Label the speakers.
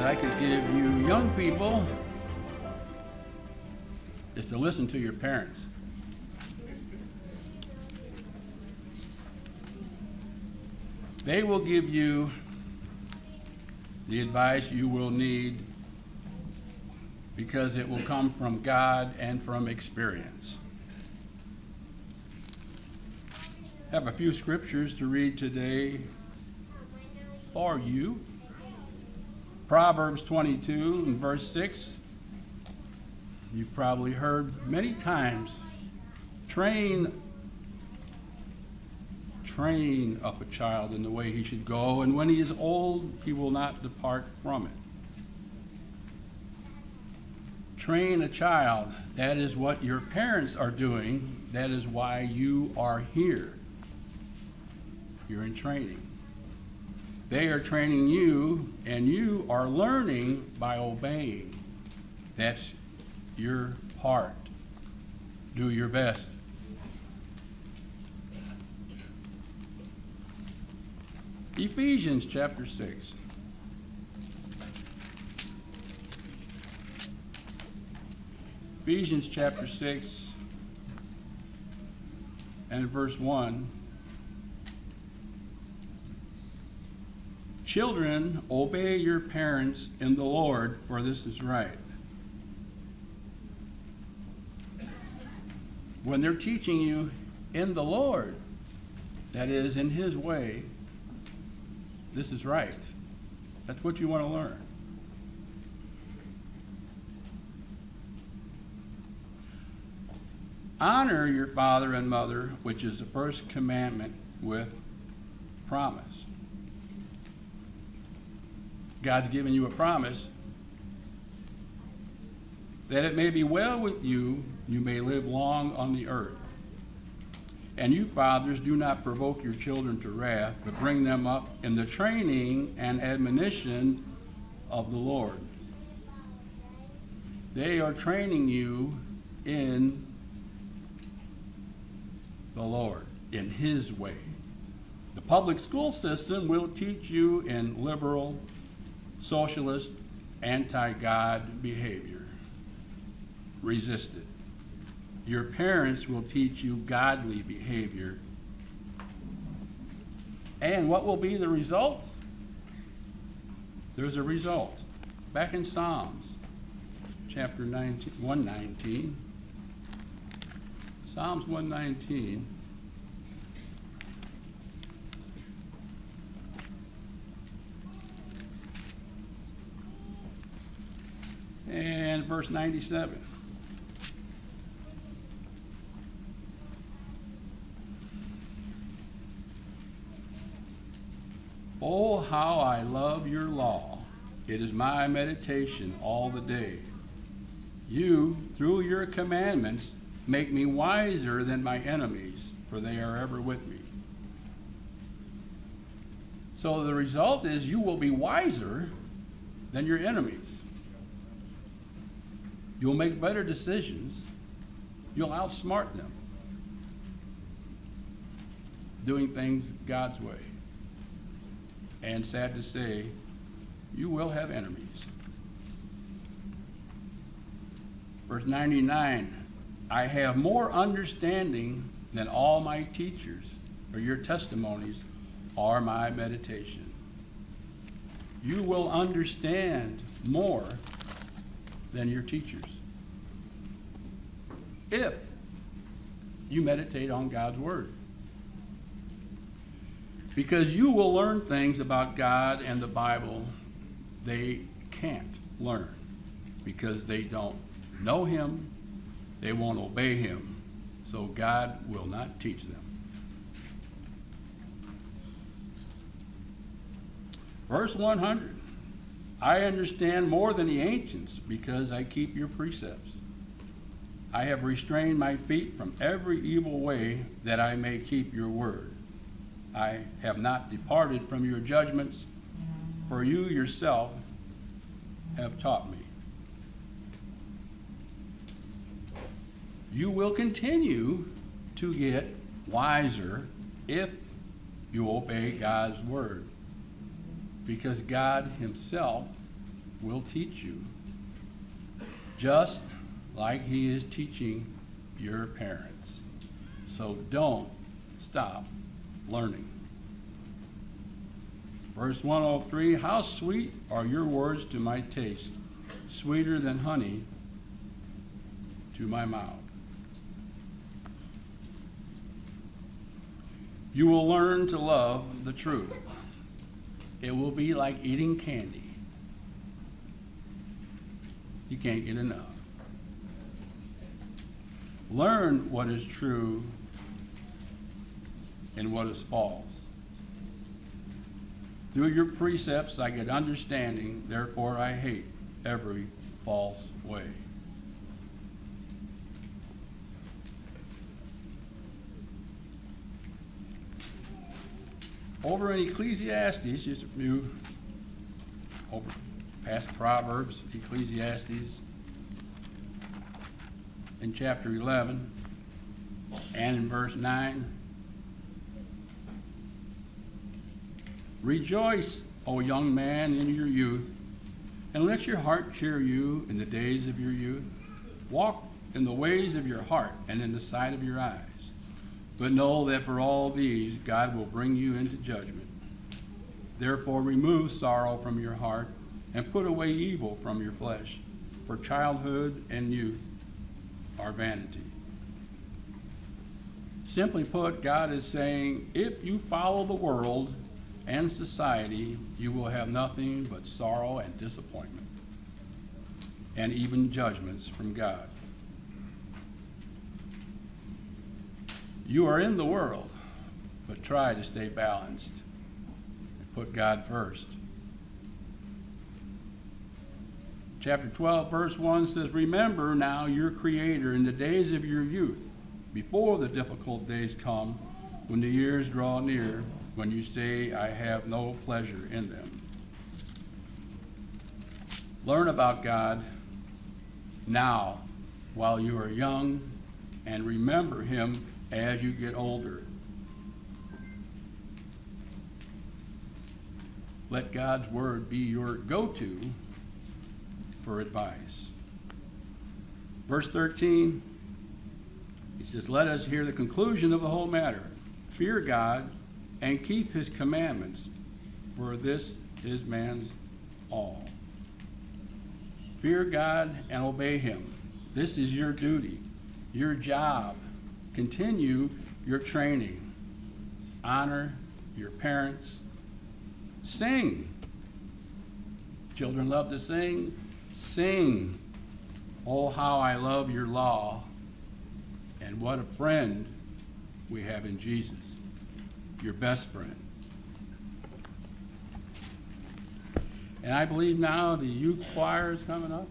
Speaker 1: I could give you young people is to listen to your parents. They will give you the advice you will need because it will come from God and from experience. I have a few scriptures to read today for you. Proverbs 22 and verse 6. You've probably heard many times, train up a child in the way he should go, and when he is old, he will not depart from it. Train a child. That is what your parents are doing. That is why you are here. You're in training. They are training you, and you are learning by obeying. That's your part. Do your best. Ephesians chapter 6. Ephesians chapter 6 and verse 1. Children, obey your parents in the Lord, for this is right. When they're teaching you in the Lord, that is, in His way, this is right. That's what you want to learn. Honor your father and mother, which is the first commandment with promise. God's given you a promise that it may be well with you, you may live long on the earth. And you fathers, do not provoke your children to wrath, but bring them up in the training and admonition of the Lord. They are training you in the Lord, in His way. The public school system will teach you in liberal, socialist, anti-God behavior. Resist it. Your parents will teach you godly behavior. And what will be the result? There's a result. Back in Psalms, chapter 119. Psalms 119. And verse 97. Oh, how I love your law. It is my meditation all the day. You, through your commandments, make me wiser than my enemies, for they are ever with me. So the result is you will be wiser than your enemies. You'll make better decisions. You'll outsmart them. Doing things God's way. And sad to say, you will have enemies. Verse 99, I have more understanding than all my teachers, for your testimonies are my meditation. You will understand more than your teachers if you meditate on God's Word. Because you will learn things about God and the Bible they can't learn because they don't know Him, they won't obey Him, so God will not teach them. Verse 100, I understand more than the ancients because I keep your precepts. I have restrained my feet from every evil way that I may keep your word. I have not departed from your judgments, for you yourself have taught me. You will continue to get wiser if you obey God's word, because God Himself will teach you, just like he is teaching your parents. So don't stop learning. Verse 103, how sweet are your words to my taste, sweeter than honey to my mouth. You will learn to love the truth. It will be like eating candy. You can't get enough. Learn what is true and what is false. Through your precepts I get understanding, therefore I hate every false way. Over in Ecclesiastes, just a few over past Proverbs, Ecclesiastes, in chapter 11 and in verse 9. Rejoice, O young man, in your youth, and let your heart cheer you in the days of your youth. Walk in the ways of your heart and in the sight of your eyes. But know that for all these God will bring you into judgment. Therefore remove sorrow from your heart and put away evil from your flesh, for childhood and youth are vanity. Simply put, God is saying, if you follow the world and society, you will have nothing but sorrow and disappointment, and even judgments from God. You are in the world, but try to stay balanced and put God first. Chapter 12, verse 1 says, remember now your Creator in the days of your youth, before the difficult days come, when the years draw near, when you say, I have no pleasure in them. Learn about God now while you are young, and remember him as you get older. Let God's word be your go-to for advice. Verse 13, he says, let us hear the conclusion of the whole matter. Fear God and keep his commandments, for this is man's all. Fear God and obey him. This is your duty, your job. Continue your training. Honor your parents. Sing. Children love to sing. Sing. Oh, how I love your law. And what a friend we have in Jesus, your best friend. And I believe now the youth choir is coming up.